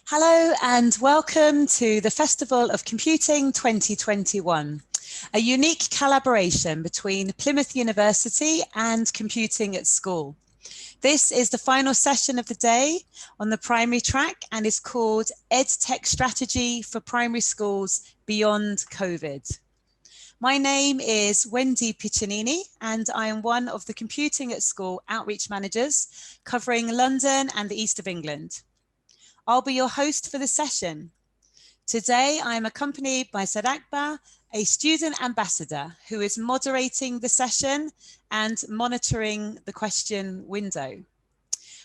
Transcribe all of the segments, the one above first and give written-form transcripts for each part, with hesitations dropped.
Hello and welcome to the Festival of Computing 2021, a unique collaboration between Plymouth University and Computing at School. This is the final session of the day on the primary track and is called EdTech Strategy for Primary Schools Beyond COVID. My name is Wendy Piccinini and I am one of the Computing at School outreach managers covering London and the East of England. I'll be your host for the session. Today, I am accompanied by Sadakba, a student ambassador who is moderating the session and monitoring the question window.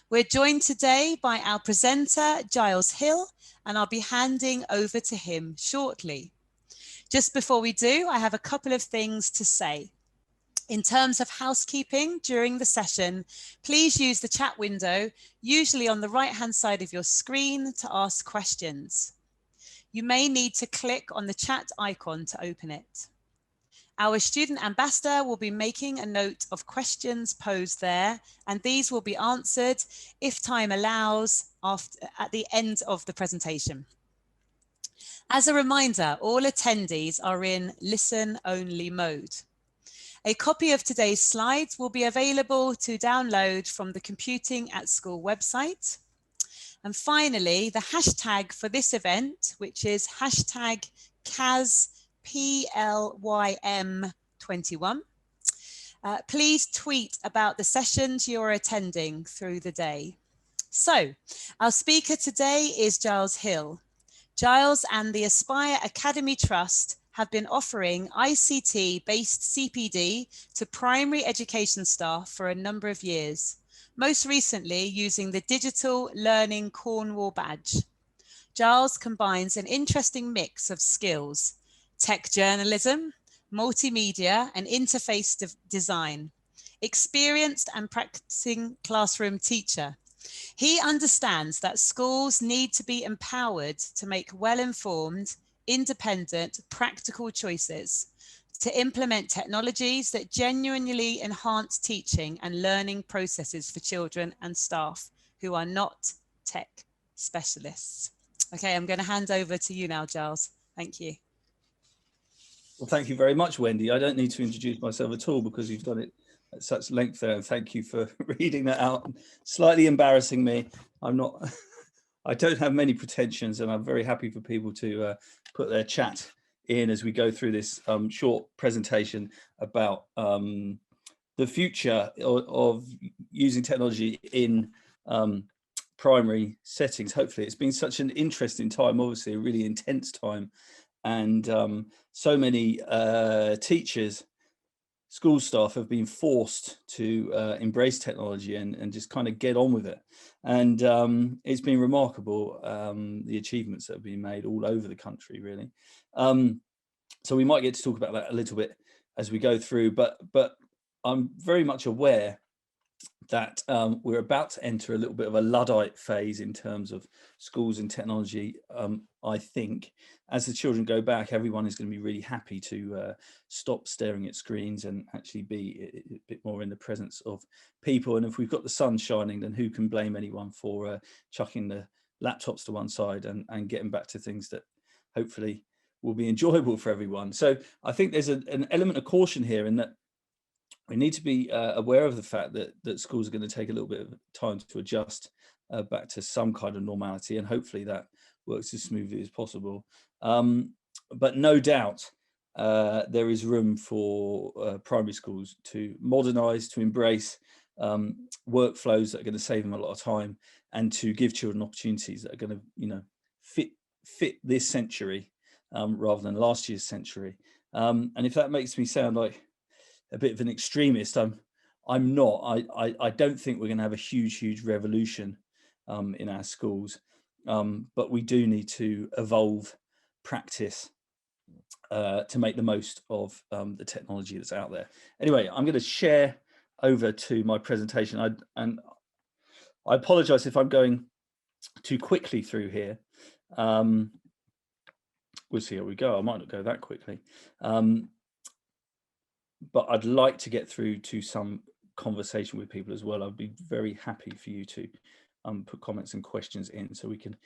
We're joined today by our presenter, Giles Hill, and I'll be handing over to him shortly. Just before we do, I have a couple of things to say. In terms of housekeeping during the session, please use the chat window, usually on the right-hand side of your screen, to ask questions. You may need to click on the chat icon to open it. Our student ambassador will be making a note of questions posed there, and these will be answered, if time allows, at the end of the presentation. As a reminder, all attendees are in listen-only mode. A copy of today's slides will be available to download from the Computing at School website. And finally, the hashtag for this event, which is hashtag CASPLYM21. Please tweet about the sessions you're attending through the day. So, our speaker today is Giles Hill. Giles and the Aspire Academy Trust have been offering ICT-based CPD to primary education staff for a number of years, most recently using the Digital Learning Cornwall badge. Giles combines an interesting mix of skills: tech journalism, multimedia and interface design, experienced and practicing classroom teacher. He understands that schools need to be empowered to make well-informed, independent, practical choices, to implement technologies that genuinely enhance teaching and learning processes for children and staff who are not tech specialists. Okay, I'm going to hand over to you now, Giles. Thank you. Well, thank you very much, Wendy. I don't need to introduce myself at all because you've done it at such length there. And thank you for reading that out. Slightly embarrassing me. I don't have many pretensions, and I'm very happy for people to put their chat in as we go through this short presentation about the future of using technology in primary settings. Hopefully, it's been such an interesting time, obviously a really intense time, and so many teachers, school staff have been forced to embrace technology and just kind of get on with it. And it's been remarkable, the achievements that have been made all over the country, really. So we might get to talk about that a little bit as we go through, but I'm very much aware that we're about to enter a little bit of a Luddite phase in terms of schools and technology. I think as the children go back, everyone is going to be really happy to stop staring at screens and actually be a bit more in the presence of people. And if we've got the sun shining, then who can blame anyone for chucking the laptops to one side and getting back to things that hopefully will be enjoyable for everyone. So I think there's an element of caution here in that we need to be aware of the fact that schools are going to take a little bit of time to adjust back to some kind of normality, and hopefully that works as smoothly as possible. But no doubt there is room for primary schools to modernise, to embrace workflows that are going to save them a lot of time, and to give children opportunities that are going to, fit this century rather than last year's century. And if that makes me sound like a bit of an extremist, I'm not. I don't think we're going to have a huge revolution in our schools, but we do need to evolve practice to make the most of the technology that's out there. Anyway, I'm going to share over to my presentation, and I apologize if I'm going too quickly through here. We'll see how we go. I might not go that quickly. But I'd like to get through to some conversation with people as well. I'd be very happy for you to put comments and questions in so we can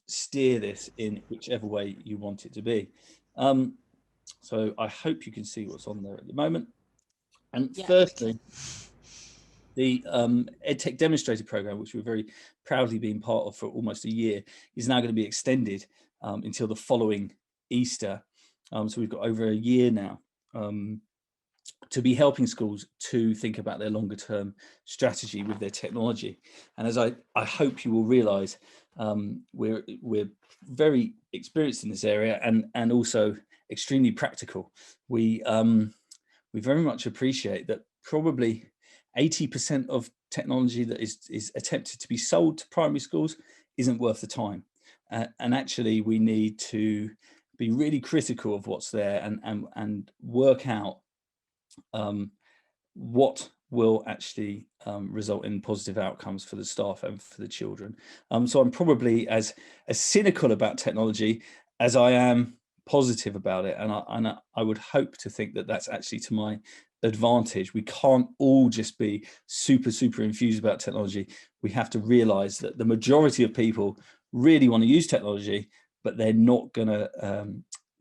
steer this in whichever way you want it to be. So I hope you can see what's on there at the moment. And Yeah, firstly, the EdTech Demonstrator program, which we're very proudly being part of for almost a year, is now going to be extended until the following Easter. So we've got over a year now to be helping schools to think about their longer term strategy with their technology. And as I hope you will realise, we're very experienced in this area and also extremely practical. We very much appreciate that probably 80% of technology that is attempted to be sold to primary schools isn't worth the time. And actually we need to be really critical of what's there and work out what will actually result in positive outcomes for the staff and for the children. So I'm probably as cynical about technology as I am positive about it, and I would hope to think that that's actually to my advantage. We can't all just be super infused about technology. We have to realize that the majority of people really want to use technology, but they're not going to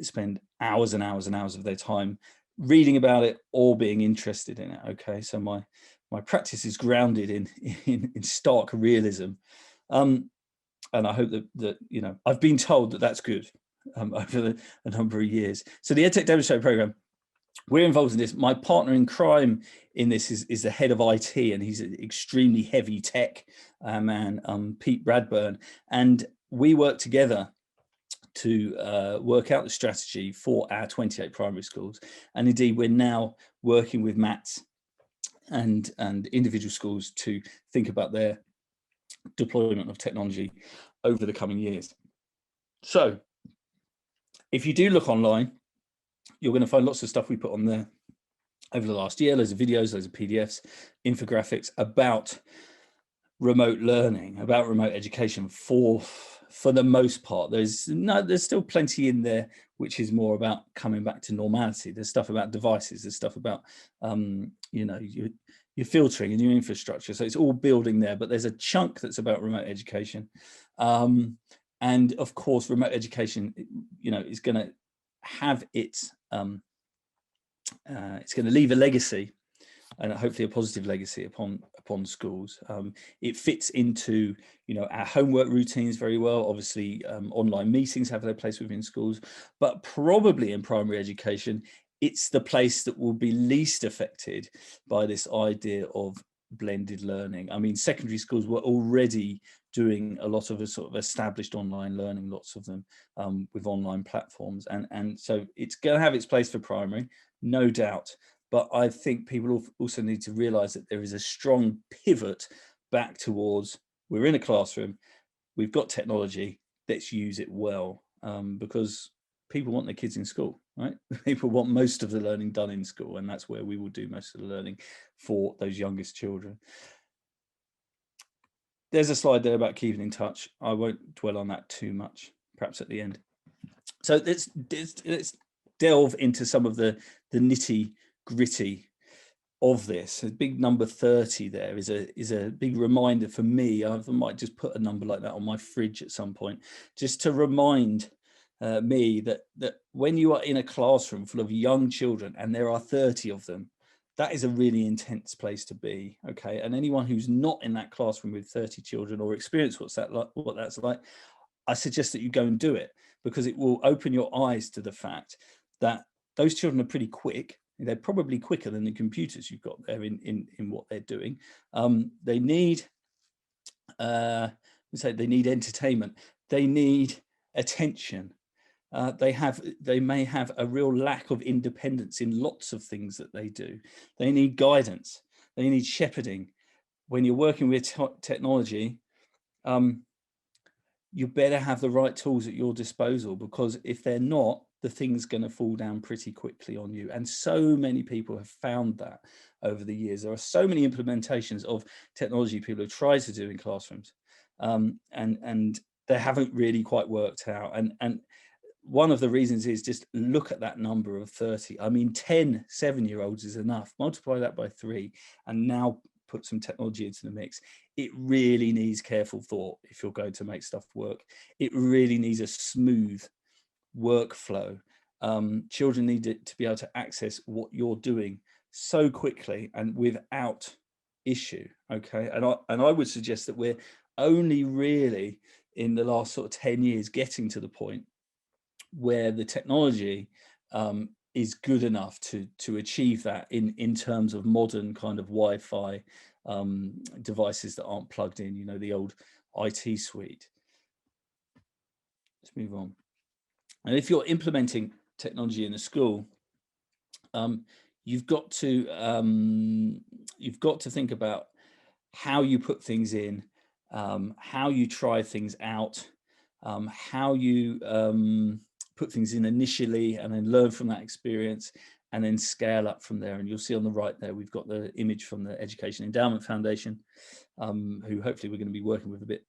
spend hours and hours and hours of their time reading about it or being interested in it. Okay, so my practice is grounded in stark realism, and I hope that you know, I've been told that that's good over a number of years. So the EdTech Demonstrator program, we're involved in this. My partner in crime in this is the head of IT, and he's an extremely heavy tech man, Pete Bradburn, and we work together to work out the strategy for our 28 primary schools. And indeed, we're now working with MATs and individual schools to think about their deployment of technology over the coming years. So if you do look online, you're going to find lots of stuff we put on there over the last year, loads of videos, loads of PDFs, infographics about remote learning, about remote education for the most part. There's still plenty in there which is more about coming back to normality. There's stuff about devices, there's stuff about you know, your filtering and your infrastructure. So it's all building there, but there's a chunk that's about remote education. And of course, remote education, you know, is going to have its it's going to leave a legacy, and hopefully a positive legacy upon schools. It fits into, you know, our homework routines very well. Obviously, online meetings have their place within schools, but probably in primary education, it's the place that will be least affected by this idea of blended learning. I mean, secondary schools were already doing a lot of a sort of established online learning, lots of them with online platforms, and so it's going to have its place for primary, no doubt. But I think people also need to realize that there is a strong pivot back towards, we're in a classroom, we've got technology, let's use it well, because people want their kids in school, right? People want most of the learning done in school, and that's where we will do most of the learning for those youngest children. There's a slide there about keeping in touch. I won't dwell on that too much, perhaps at the end. So let's delve into some of the nitty gritty of this. A big number 30 there is a big reminder for me. I might just put a number like that on my fridge at some point, just to remind me that when you are in a classroom full of young children and there are 30 of them, that is a really intense place to be. Okay, and anyone who's not in that classroom with 30 children or experience what that's like, I suggest that you go and do it, because it will open your eyes to the fact that those children are pretty quick. They're probably quicker than the computers you've got there in what they're doing. They need, they need entertainment. They need attention. They may have a real lack of independence in lots of things that they do. They need guidance. They need shepherding. When you're working with technology, you better have the right tools at your disposal, because if they're not, the thing's going to fall down pretty quickly on you. And so many people have found that over the years. There are so many implementations of technology people have tried to do in classrooms, and they haven't really quite worked out. And one of the reasons is, just look at that number of 30. I mean, 10 7-year-olds is enough. Multiply that by 3, and now put some technology into the mix, it really needs careful thought if you're going to make stuff work. It really needs a smooth workflow. Children need it to be able to access what you're doing so quickly and without issue. Okay, and I would suggest that we're only really in the last sort of 10 years getting to the point where the technology is good enough to achieve that in terms of modern kind of Wi-Fi devices that aren't plugged in, you know, the old IT suite. Let's move on. And if you're implementing technology in a school, you've got to think about how you put things in, how you try things out, how you put things in initially and then learn from that experience and then scale up from there. And you'll see on the right there, we've got the image from the Education Endowment Foundation, who hopefully we're going to be working with a bit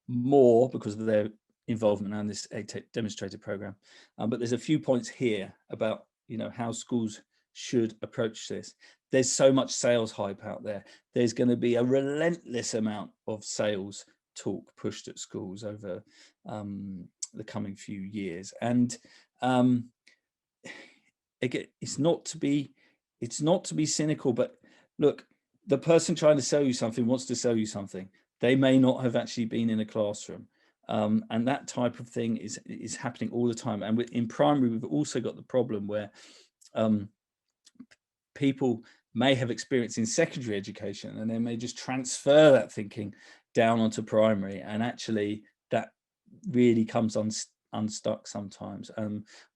more because of their involvement in this EdTech demonstrator program. But there's a few points here about, you know, how schools should approach this. There's so much sales hype out there. There's going to be a relentless amount of sales talk pushed at schools over the coming few years. And again, it's not to be cynical, but look, the person trying to sell you something wants to sell you something. They may not have actually been in a classroom. And that type of thing is happening all the time. And in primary, we've also got the problem where people may have experience in secondary education and they may just transfer that thinking down onto primary, and actually that really comes unstuck sometimes.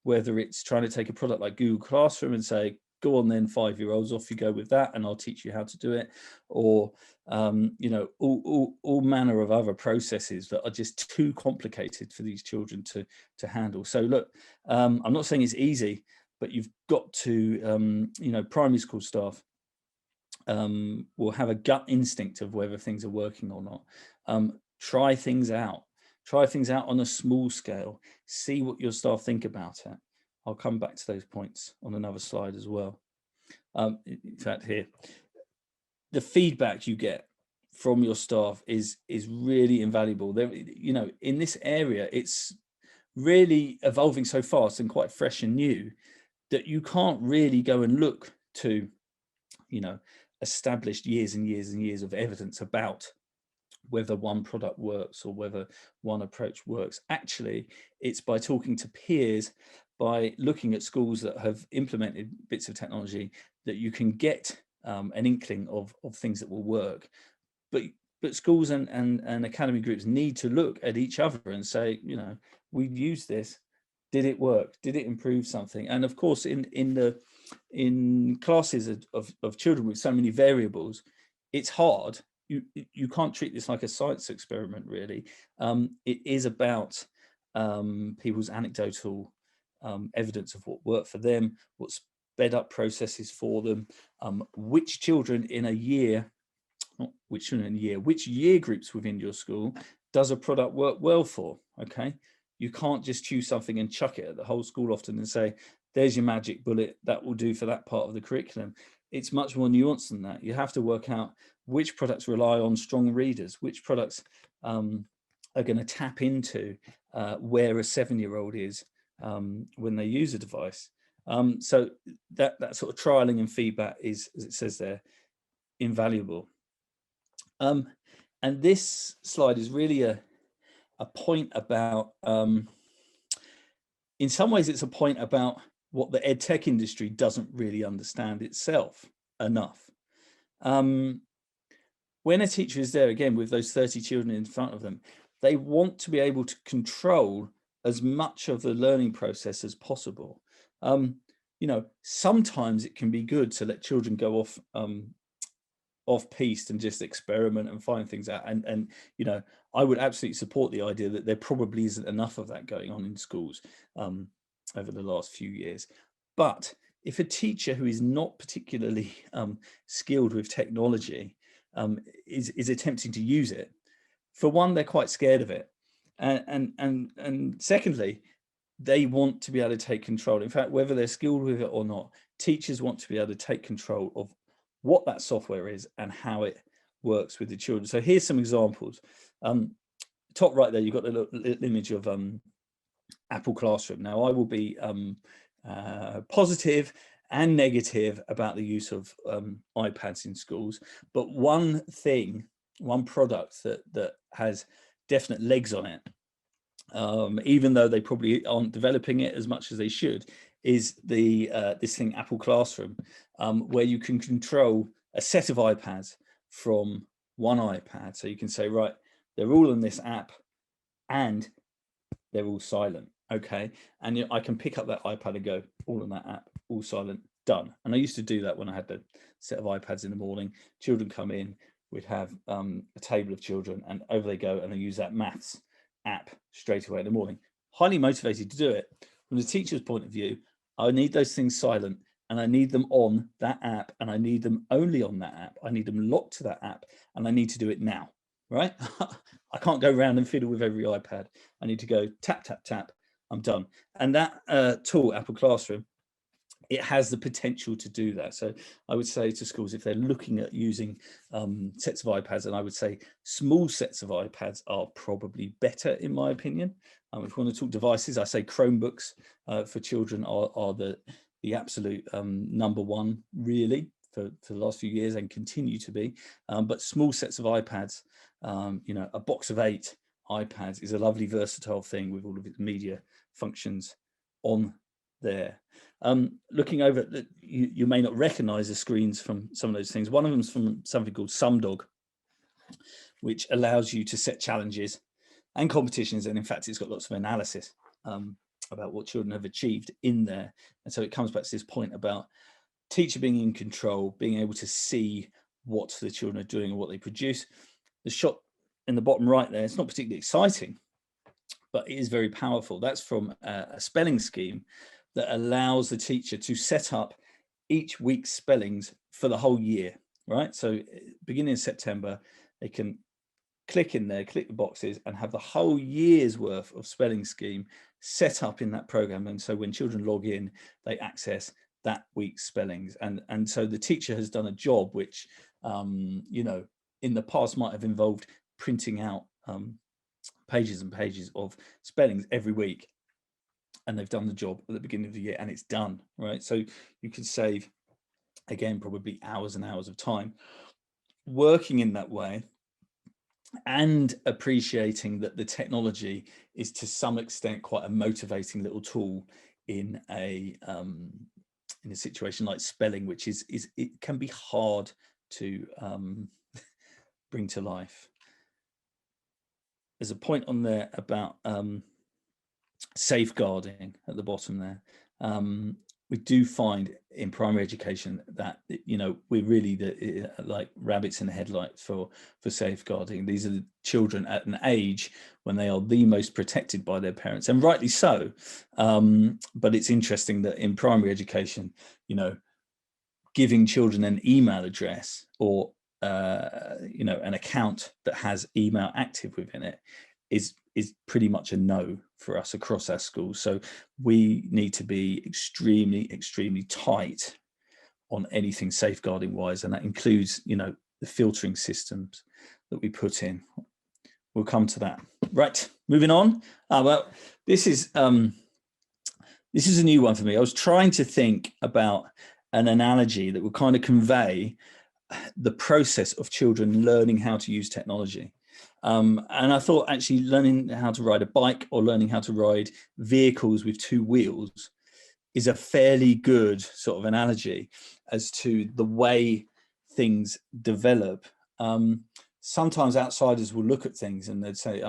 Whether it's trying to take a product like Google Classroom and say, go on then, 5-year-olds, off you go with that and I'll teach you how to do it, or you know, all manner of other processes that are just too complicated for these children to handle. So look, I'm not saying it's easy, but you've got to, you know, primary school staff will have a gut instinct of whether things are working or not. Try things out on a small scale, see what your staff think about it. I'll come back to those points on another slide as well. In fact, here, the feedback you get from your staff is really invaluable. There, you know, in this area, it's really evolving so fast and quite fresh and new that you can't really go and look to, you know, established years and years and years of evidence about whether one product works or whether one approach works. Actually, it's by talking to peers, by looking at schools that have implemented bits of technology, that you can get an inkling of things that will work. But schools and academy groups need to look at each other and say, you know, we've used this. Did it work? Did it improve something? And of course, in classes of children with so many variables, it's hard. You can't treat this like a science experiment, really. It is about people's anecdotal evidence of what worked for them, what sped up processes for them, which children in a year, not which children in a year, which year groups within your school does a product work well for, okay? You can't just choose something and chuck it at the whole school often and say, there's your magic bullet, that will do for that part of the curriculum. It's much more nuanced than that. You have to work out which products rely on strong readers, which products are going to tap into where a 7-year-old is when they use a device. So that sort of trialing and feedback is, as it says there, invaluable. And this slide is really a point about, in some ways it's a point about what the EdTech industry doesn't really understand itself enough. When a teacher is there, again, with those 30 children in front of them, they want to be able to control as much of the learning process as possible. You know, sometimes it can be good to let children go off-piste and just experiment and find things out. And you know, I would absolutely support the idea that there probably isn't enough of that going on in schools over the last few years. But if a teacher who is not particularly skilled with technology is attempting to use it, for one, they're quite scared of it, and secondly, they want to be able to take control. In fact, whether they're skilled with it or not, teachers want to be able to take control of what that software is and how it works with the children. So here's some examples. Top right there, you've got the little image of Apple Classroom. Now, I will be positive and negative about the use of iPads in schools, but one product that has definite legs on it, even though they probably aren't developing it as much as they should, is the this thing, Apple Classroom, where you can control a set of iPads from one iPad. So you can say, right, they're all in this app and they're all silent. Okay, and I can pick up that iPad and go, all on that app, all silent, done. And I used to do that when I had the set of iPads in the morning. Children come in, we'd have a table of children, and over they go, and I use that maths app straight away in the morning. Highly motivated to do it. From the teacher's point of view, I need those things silent, and I need them on that app, and I need them only on that app. I need them locked to that app, and I need to do it now, right? I can't go around and fiddle with every iPad. I need to go tap, tap, tap, I'm done. And that tool, Apple Classroom, it has the potential to do that. So I would say to schools, if they're looking at using sets of iPads, and I would say small sets of iPads are probably better, in my opinion. If we want to talk devices, I say Chromebooks for children are the absolute number one, really, for the last few years, and continue to be. But small sets of iPads, a box of 8 iPads is a lovely versatile thing with all of its media functions on there. Looking over, you may not recognize the screens from some of those things. One of them is from something called SumDog, which allows you to set challenges and competitions. And in fact, it's got lots of analysis about what children have achieved in there. And so it comes back to this point about teacher being in control, being able to see what the children are doing and what they produce. The shot in the bottom right there, it's not particularly exciting, but it is very powerful. That's from a spelling scheme that allows the teacher to set up each week's spellings for the whole year, right? So beginning in September, they can click in there, click the boxes, and have the whole year's worth of spelling scheme set up in that program. And so when children log in, they access that week's spellings. And so the teacher has done a job which, in the past might have involved printing out pages and pages of spellings every week. And they've done the job at the beginning of the year, and it's done, right? So you could save, again, probably hours and hours of time working in that way, and appreciating that the technology is to some extent quite a motivating little tool in a situation like spelling, which is it can be hard to bring to life. There's a point on there about safeguarding at the bottom there. We do find in primary education that we're really like rabbits in the headlights for safeguarding. These are the children at an age when they are the most protected by their parents, and rightly so. But it's interesting that in primary education, giving children an email address or an account that has email active within it is pretty much a no for us across our schools. So we need to be extremely, extremely tight on anything safeguarding wise, and that includes, the filtering systems that we put in. We'll come to that. Right, moving on. Well, this is a new one for me. I was trying to think about an analogy that would kind of convey the process of children learning how to use technology. And I thought actually learning how to ride a bike or learning how to ride vehicles with 2 wheels is a fairly good sort of analogy as to the way things develop. Sometimes outsiders will look at things and they'd say,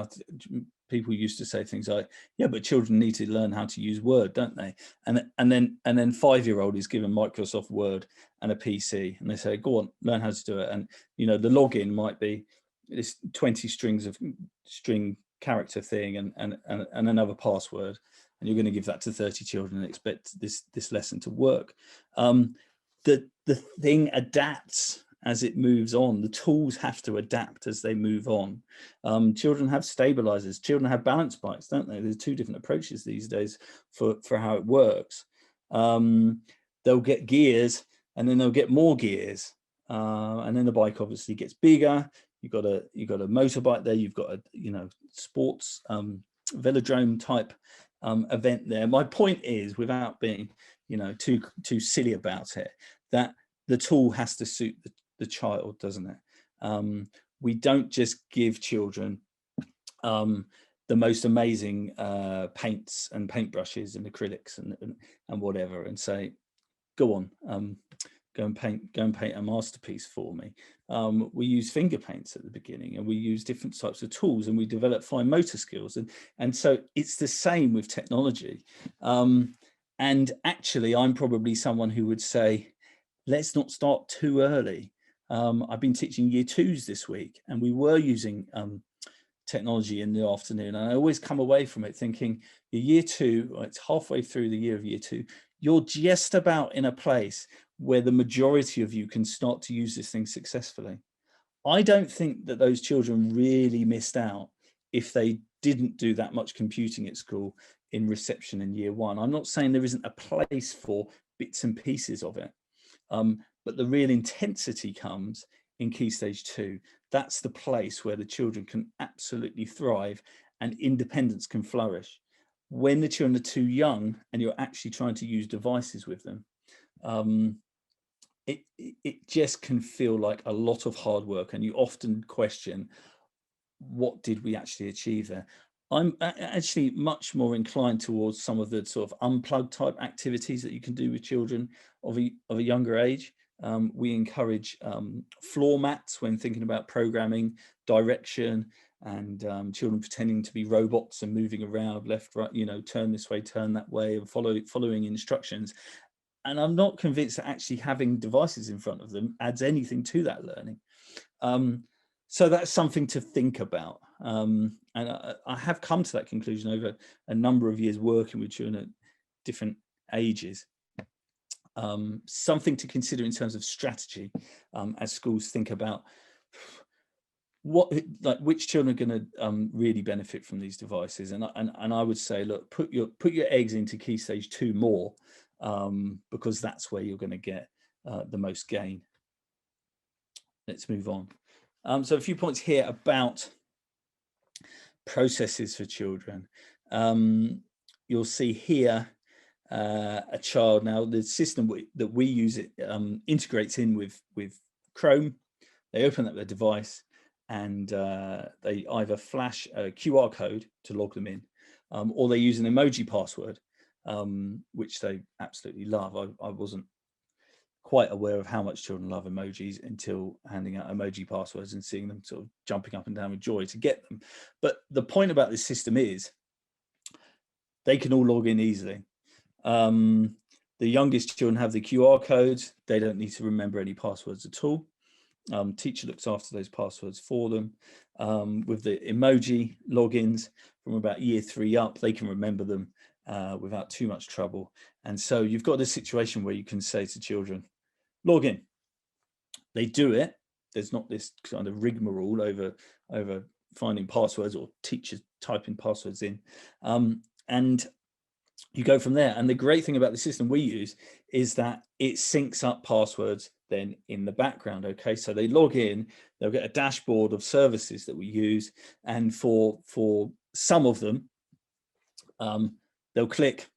people used to say things like, yeah, but children need to learn how to use Word, don't they? And then 5-year-old is given Microsoft Word and a PC, and they say, go on, learn how to do it. And the login might be this 20 string character thing and another password, and you're going to give that to 30 children and expect this lesson to work. The thing adapts as it moves on. The tools have to adapt as they move on. Children have stabilizers, children have balance bikes, don't they? There's 2 different approaches these days for how it works. They'll get gears, and then they'll get more gears. and then the bike obviously gets bigger. You've got a motorbike there. You've got a sports velodrome type event there. My point is, without being too silly about it, that the tool has to suit the child, doesn't it? We don't just give children the most amazing paints and paintbrushes and acrylics and whatever, and say, go on, go and paint a masterpiece for me. We use finger paints at the beginning, and we use different types of tools, and we develop fine motor skills, and so it's the same with technology. And actually, I'm probably someone who would say, let's not start too early. I've been teaching year 2s this week, and we were using technology in the afternoon, and I always come away from it thinking, your year 2, it's halfway through the year of year 2, you're just about in a place where the majority of you can start to use this thing successfully. I don't think that those children really missed out if they didn't do that much computing at school in reception in year 1. I'm not saying there isn't a place for bits and pieces of it, but the real intensity comes in Key Stage 2. That's the place where the children can absolutely thrive and independence can flourish. When the children are too young and you're actually trying to use devices with them, it just can feel like a lot of hard work, and you often question, what did we actually achieve there? I'm actually much more inclined towards some of the sort of unplugged type activities that you can do with children of a younger age. We encourage floor mats when thinking about programming, direction, and children pretending to be robots and moving around left, right, turn this way, turn that way, and following instructions. And I'm not convinced that actually having devices in front of them adds anything to that learning. So that's something to think about. And I have come to that conclusion over a number of years working with children at different ages. Something to consider in terms of strategy as schools think about which children are going to really benefit from these devices. And I would say, look, put your eggs into Key Stage 2 more, because that's where you're going to get the most gain. Let's move on. So a few points here about processes for children. You'll see here a child. Now, the system that we use integrates in with Chrome. They open up their device, and they either flash a QR code to log them in, or they use an emoji password, which they absolutely love. I wasn't quite aware of how much children love emojis until handing out emoji passwords and seeing them sort of jumping up and down with joy to get them. But the point about this system is they can all log in easily. The youngest children have the QR codes. They don't need to remember any passwords at all. Teacher looks after those passwords for them. With the emoji logins from about year 3 up, they can remember them without too much trouble. And so you've got a situation where you can say to children, log in. They do it. There's not this kind of rigmarole over finding passwords or teachers typing passwords in. And you go from there. And the great thing about the system we use is that it syncs up passwords then in the background. Okay, so they log in, they'll get a dashboard of services that we use, and for some of them, they'll click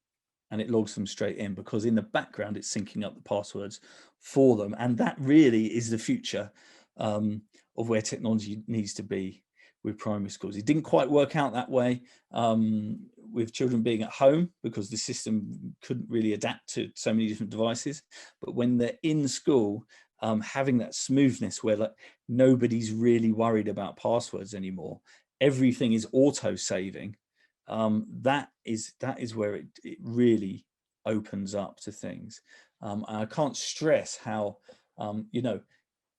and it logs them straight in, because in the background it's syncing up the passwords for them. And that really is the future of where technology needs to be with primary schools. It didn't quite work out that way with children being at home, because the system couldn't really adapt to so many different devices. But when they're in school, having that smoothness where like nobody's really worried about passwords anymore, everything is auto saving. That is where it really opens up to things. And I can't stress how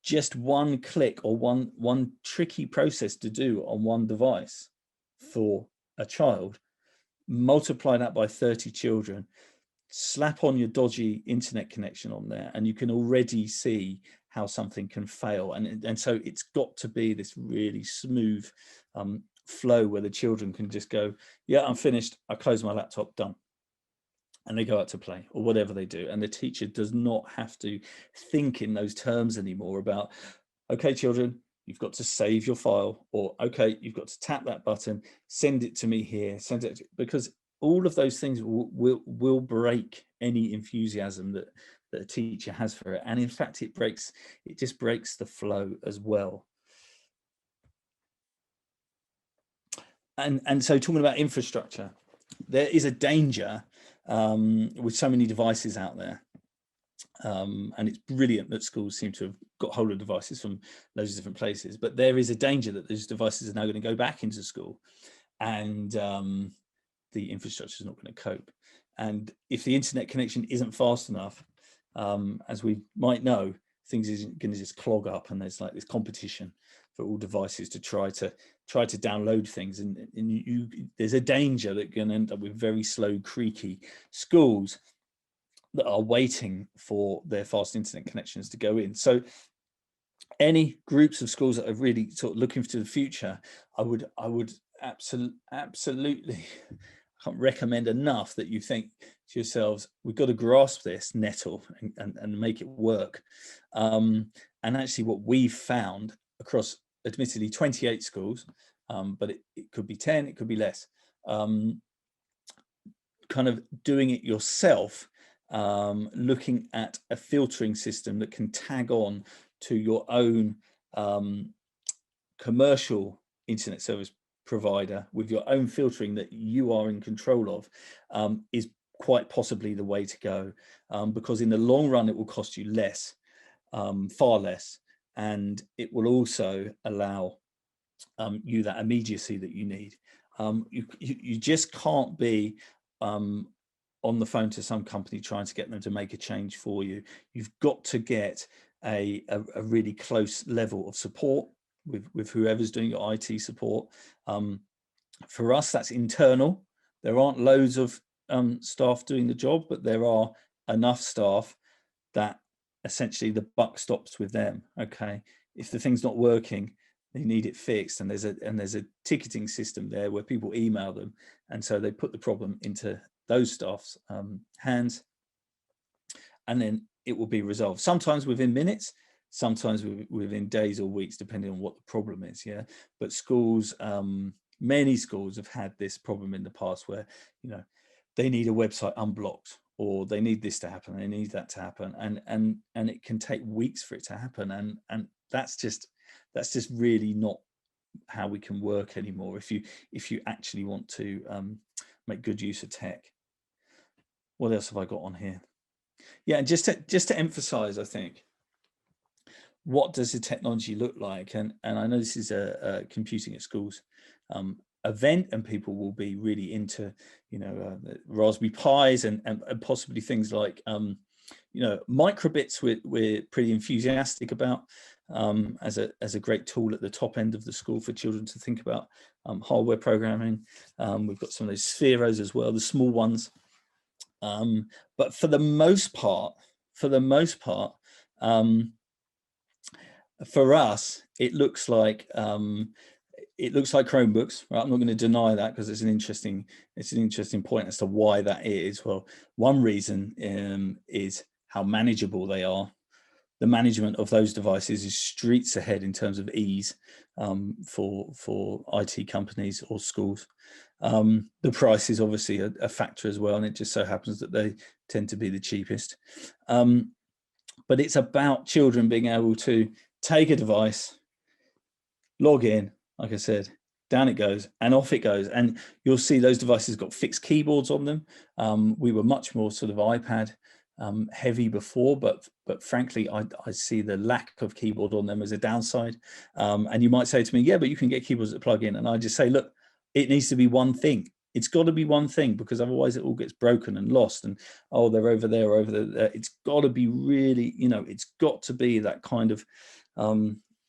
just one click or one tricky process to do on one device for a child, multiply that by 30 children, slap on your dodgy internet connection on there, and you can already see how something can fail. And so it's got to be this really smooth flow where the children can just go, yeah, I'm finished, I close my laptop, done. and they go out to play or whatever they do. And the teacher does not have to think in those terms anymore about, okay, children, you've got to save your file, or okay, you've got to tap that button, send it to me here, send it, because all of those things will break any enthusiasm that a teacher has for it. And in fact, it just breaks the flow as well. And so talking about infrastructure, there is a danger with so many devices out there. And it's brilliant that schools seem to have got hold of devices from loads of different places, but there is a danger that those devices are now going to go back into school, and the infrastructure is not going to cope. And if the internet connection isn't fast enough, as we might know, things isn't going to just clog up, and there's like this competition for all devices to try to download things, and there's a danger that you're going to end up with very slow, creaky schools that are waiting for their fast internet connections to go in. So any groups of schools that are really sort of looking to the future, I would absolutely I can't recommend enough that you think to yourselves, we've got to grasp this nettle and make it work. And actually what we've found across admittedly 28 schools, but it could be 10, it could be less, kind of doing it yourself, looking at a filtering system that can tag on to your own commercial internet service provider with your own filtering that you are in control of, is quite possibly the way to go, because in the long run it will cost you less, far less, and it will also allow you that immediacy that you need. You just can't be on the phone to some company trying to get them to make a change for you. You've got to get a really close level of support with whoever's doing your IT support. For us, that's internal. There aren't loads of staff doing the job, but there are enough staff that essentially the buck stops with them. Okay, if the thing's not working, they need it fixed, and there's a ticketing system there where people email them, and so they put the problem into those staff's hands, and then it will be resolved, sometimes within minutes, sometimes within days or weeks, depending on what the problem is. Yeah, but schools, many schools have had this problem in the past where, you know, they need a website unblocked, or they need this to happen, they need that to happen, and it can take weeks for it to happen, and that's just really not how we can work anymore if you actually want to make good use of tech. What else have I got on here? Yeah, and just to emphasize, I think, what does the technology look like? And I know this is a computing at schools event, and people will be really into, you know, Raspberry Pis and possibly things like, you know, microbits we're pretty enthusiastic about, as a great tool at the top end of the school for children to think about hardware programming. We've got some of those spheros as well, the small ones. But for the most part, for us, it looks like Chromebooks, right? I'm not going to deny that, because it's an interesting point as to why that is. Well, one reason is how manageable they are. The management of those devices is streets ahead in terms of ease for IT companies or schools. The price is obviously a factor as well, and it just so happens that they tend to be the cheapest. But it's about children being able to take a device, log in, like I said, down it goes and off it goes. And you'll see those devices got fixed keyboards on them. We were much more sort of iPad heavy before, but frankly, I see the lack of keyboard on them as a downside. And you might say to me, yeah, but you can get keyboards that plug in. And I just say, look, it needs to be one thing. It's got to be one thing, because otherwise it all gets broken and lost, and oh, they're over there or over there. It's got to be really, you know, it's got to be that kind of,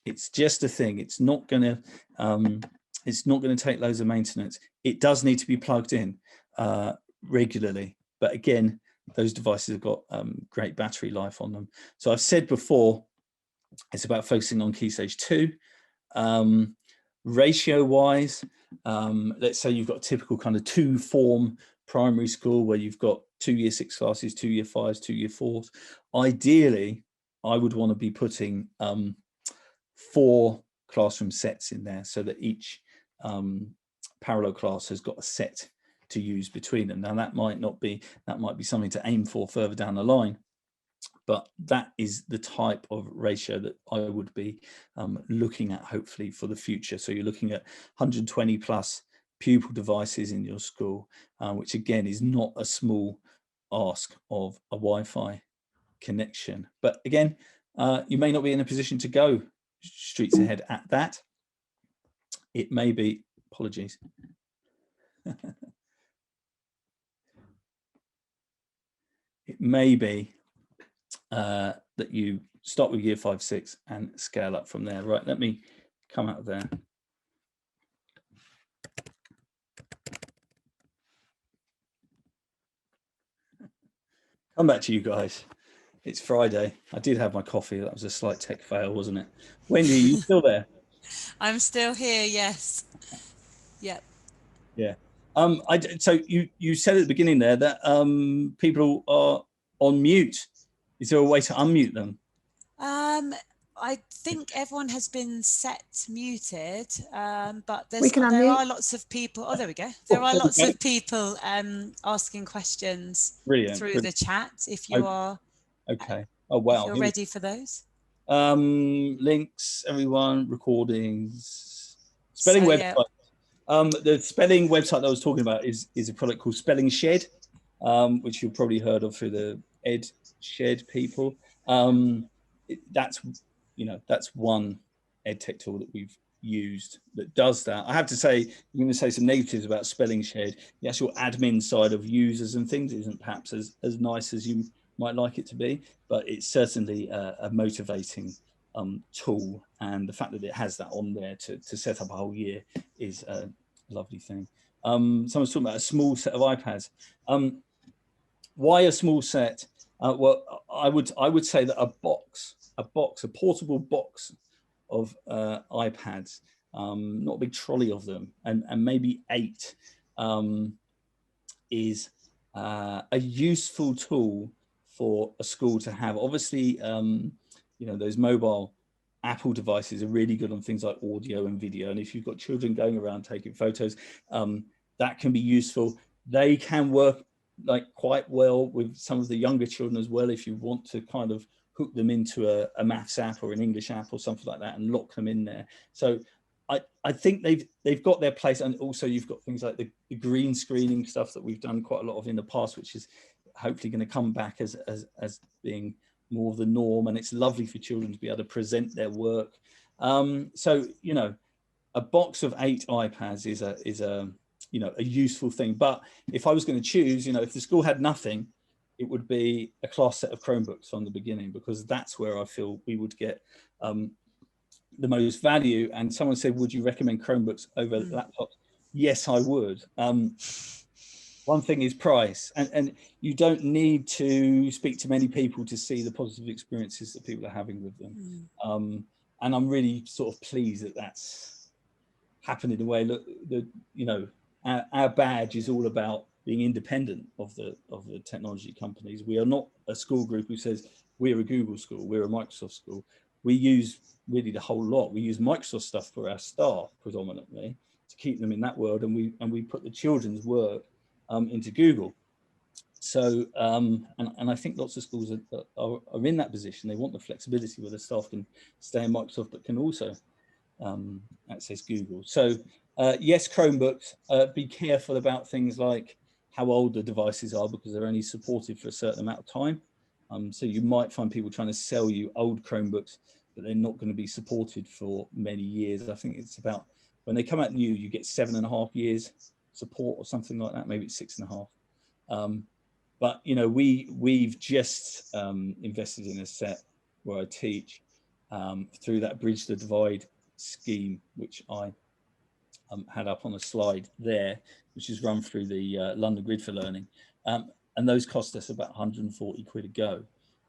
it's just a thing. It's not going to take loads of maintenance. It does need to be plugged in regularly, but again, those devices have got great battery life on them. So I've said before, it's about focusing on Key Stage 2. Ratio wise, let's say you've got a typical kind of 2-form primary school where you've got 2 year 6 classes, 2 year 5s, 2 year 4s. Ideally, I would want to be putting 4 classroom sets in there so that each parallel class has got a set to use between them. Now that might be something to aim for further down the line, but that is the type of ratio that I would be looking at hopefully for the future. So you're looking at 120 plus pupil devices in your school, which again is not a small ask of a Wi-Fi connection. But again, you may not be in a position to go streets ahead at that. It may be, apologies. It may be that you start with year 5, 6 and scale up from there. Right, let me come out of there. Come back to you guys. It's Friday. I did have my coffee. That was a slight tech fail, wasn't it? Wendy, are you still there? I'm still here, yes. Yep. Yeah. So you said at the beginning there that people are on mute. Is there a way to unmute them? I think everyone has been set muted, but there are lots of people. Oh, there we go. There are lots of people asking questions through the chat. If you are okay. Oh wow. If you're ready for those. Links, everyone, recordings, spelling website. The spelling website that I was talking about is a product called Spelling Shed, which you've probably heard of through the Ed Shed people. That's one EdTech tool that we've used that does that. I have to say, I'm going to say some negatives about Spelling Shed. The actual admin side of users and things isn't perhaps as nice as you might like it to be, but it's certainly a motivating tool, and the fact that it has that on there to set up a whole year is a lovely thing. Someone's talking about a small set of iPads. Why a small set? Well, I would say that a portable box of iPads, not a big trolley of them, and maybe 8 is a useful tool for a school to have. Obviously, those mobile Apple devices are really good on things like audio and video. And if you've got children going around taking photos, that can be useful. They can work quite well with some of the younger children as well, if you want to kind of hook them into a maths app or an English app or something like that and lock them in there. So I think they've got their place. And also you've got things like the green screening stuff that we've done quite a lot of in the past, which is hopefully going to come back as being more of the norm. And it's lovely for children to be able to present their work. So, a box of 8 iPads is a useful thing. But if I was going to choose, if the school had nothing, it would be a class set of Chromebooks from the beginning, because that's where I feel we would get the most value. And someone said, would you recommend Chromebooks over laptops? Yes, I would. One thing is price, and you don't need to speak to many people to see the positive experiences that people are having with them. And I'm really sort of pleased that that's happened in a way. Look, our badge is all about being independent of the technology companies. We are not a school group who says we're a Google school, we're a Microsoft school. We use really the whole lot. We use Microsoft stuff for our staff predominantly to keep them in that world, and we put the children's work into Google. So and I think lots of schools are in that position. They want the flexibility where the staff can stay in Microsoft but can also access Google. So yes, Chromebooks, be careful about things like how old the devices are, because they're only supported for a certain amount of time. So you might find people trying to sell you old Chromebooks, but they're not going to be supported for many years. I think it's about, when they come out new, you get 7.5 years support or something like that. Maybe it's 6.5. But we've just invested in a set where I teach through that Bridge the Divide scheme, which I had up on a slide there, which is run through the London Grid for Learning. And those cost us about 140 quid a go.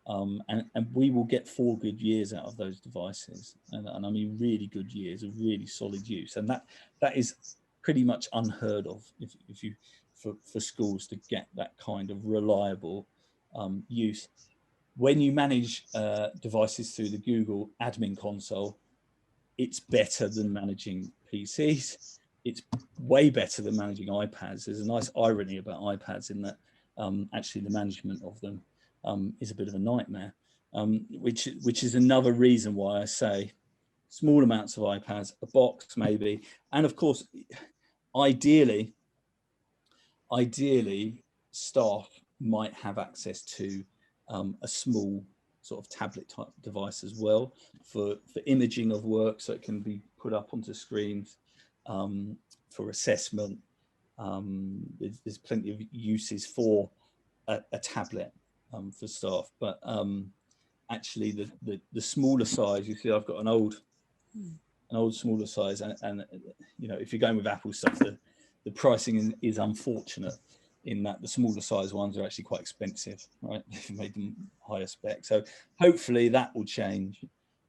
And we will get 4 good years out of those devices. And I mean, really good years of really solid use. And that is pretty much unheard of if you for schools to get that kind of reliable use. When you manage devices through the Google admin console, it's better than managing PCs. It's way better than managing iPads. There's a nice irony about iPads in that actually the management of them is a bit of a nightmare, which is another reason why I say small amounts of iPads, a box maybe, and of course, ideally, staff might have access to a small sort of tablet type device as well for imaging of work, so it can be put up onto screens for assessment. There's plenty of uses for a tablet for staff, but actually the smaller size, you see I've got an old smaller size, and you know, if you're going with Apple stuff, the pricing is unfortunate in that the smaller size ones are actually quite expensive, right? They've made them higher spec. So hopefully that will change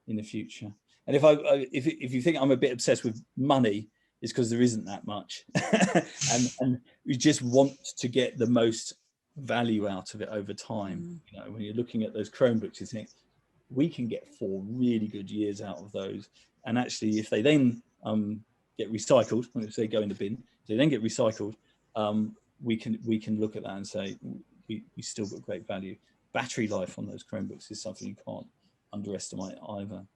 in the future. And if you think I'm a bit obsessed with money, it's because there isn't that much. and we just want to get the most value out of it over time. You know, when you're looking at those Chromebooks, you think we can get 4 really good years out of those. And actually, if they then get recycled, if they go in the bin, if they then get recycled, we can look at that and say we still got great value. Battery life on those Chromebooks is something you can't underestimate either.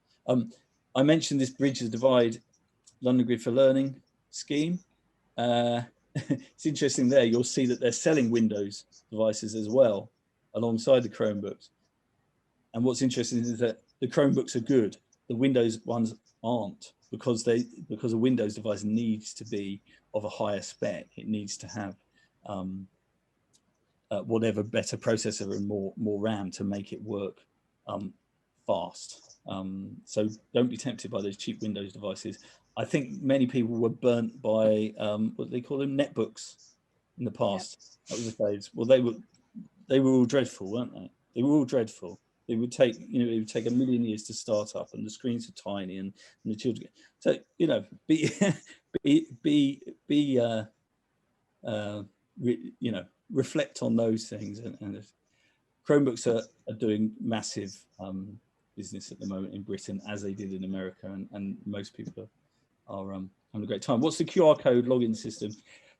I mentioned this Bridge the Divide London Grid for Learning scheme. It's interesting there, you'll see that they're selling Windows devices as well alongside the Chromebooks. And what's interesting is that the Chromebooks are good, the Windows ones aren't, because a Windows device needs to be of a higher spec. It needs to have whatever better processor and more RAM to make it work fast. So don't be tempted by those cheap Windows devices. I think many people were burnt by what do they call them, netbooks in the past. That was the phase. Well, they were all dreadful, weren't they? They were all dreadful. It would take, you know, it would take a million years to start up, and the screens are tiny, and the children. So, you know, you know, reflect on those things. And Chromebooks are doing massive business at the moment in Britain, as they did in America, and most people are having a great time. What's the QR code login system?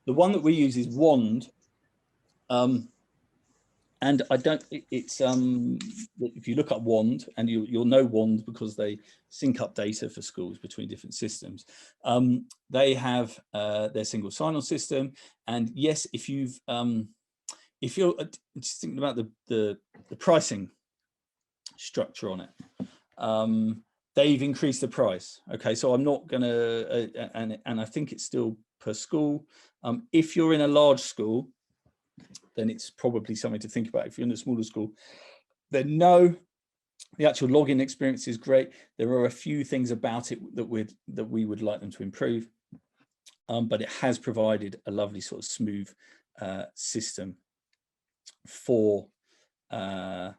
The one that we use is Wand. And I don't, it's, if you look up Wand, and you'll know Wand because they sync up data for schools between different systems. They have their single sign-on system. And yes, if you're just thinking about the pricing structure on it, they've increased the price. Okay, so I'm not gonna, and I think it's still per school. If you're in a large school, then it's probably something to think about. If you're in a smaller school, then no, the actual login experience is great. There are a few things about it that we would like them to improve, but it has provided a lovely sort of smooth system for our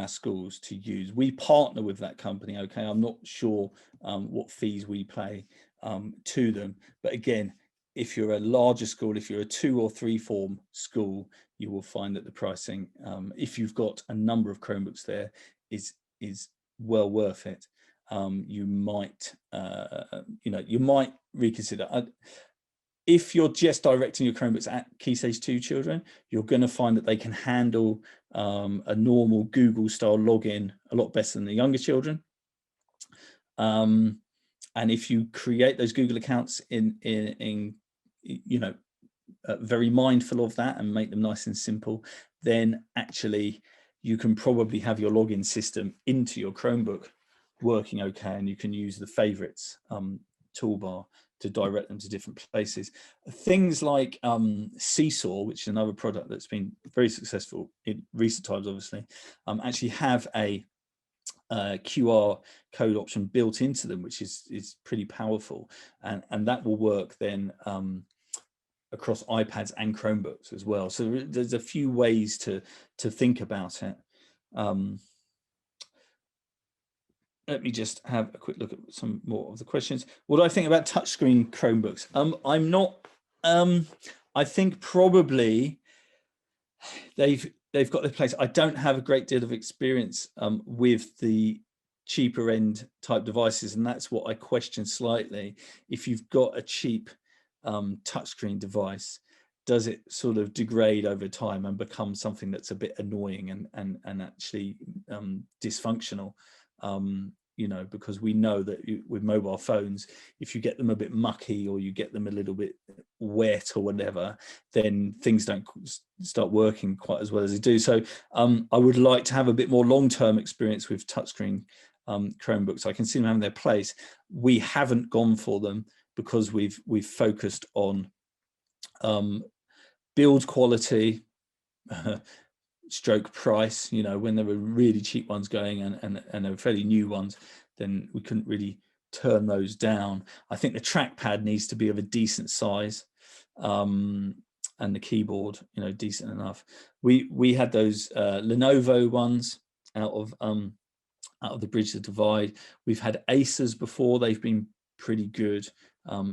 schools to use. We partner with that company. Okay, I'm not sure what fees we pay to them, but again, if you're a larger school, if you're a 2 or 3 form school, you will find that the pricing, if you've got a number of Chromebooks there, is well worth it. You might, you know, you might reconsider. If you're just directing your Chromebooks at Key Stage 2 children, you're going to find that they can handle a normal Google style login a lot better than the younger children. And if you create those Google accounts in you know, very mindful of that and make them nice and simple, then actually you can probably have your login system into your Chromebook working okay, and you can use the favorites toolbar to direct them to different places. Things like Seesaw, which is another product that's been very successful in recent times, obviously, actually have a QR code option built into them, which is pretty powerful, and that will work then across iPads and Chromebooks as well. So there's a few ways to think about it. let me just have a quick look at some more of the questions. What do I think about touchscreen Chromebooks? I'm not. I think probably they've got their place. I don't have a great deal of experience with the cheaper end type devices, and that's what I question slightly. If you've got a cheap touchscreen device, does it sort of degrade over time and become something that's a bit annoying and actually dysfunctional? You know, because we know that with mobile phones, if you get them a bit mucky or you get them a little bit wet or whatever, then things don't start working quite as well as they do. So I would like to have a bit more long-term experience with touchscreen Chromebooks. I can see them having their place. We haven't gone for them because we've focused on build quality, stroke price. You know, when there were really cheap ones going and there were fairly new ones, then we couldn't really turn those down. I think the trackpad needs to be of a decent size, and the keyboard, you know, decent enough. We had those Lenovo ones out of the Bridge the Divide. We've had Acers before. They've been pretty good,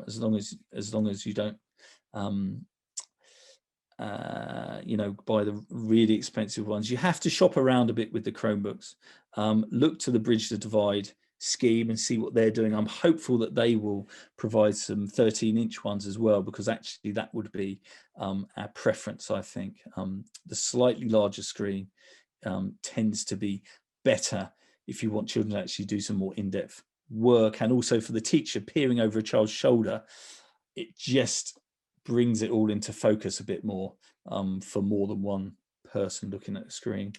as long as you don't you know, buy the really expensive ones. You have to shop around a bit with the Chromebooks. Look to the Bridge the Divide scheme and see what they're doing. I'm hopeful that they will provide some 13-inch ones as well, because actually that would be our preference. I think the slightly larger screen tends to be better if you want children to actually do some more in-depth work, and also for the teacher peering over a child's shoulder, it just brings it all into focus a bit more for more than one person looking at the screen.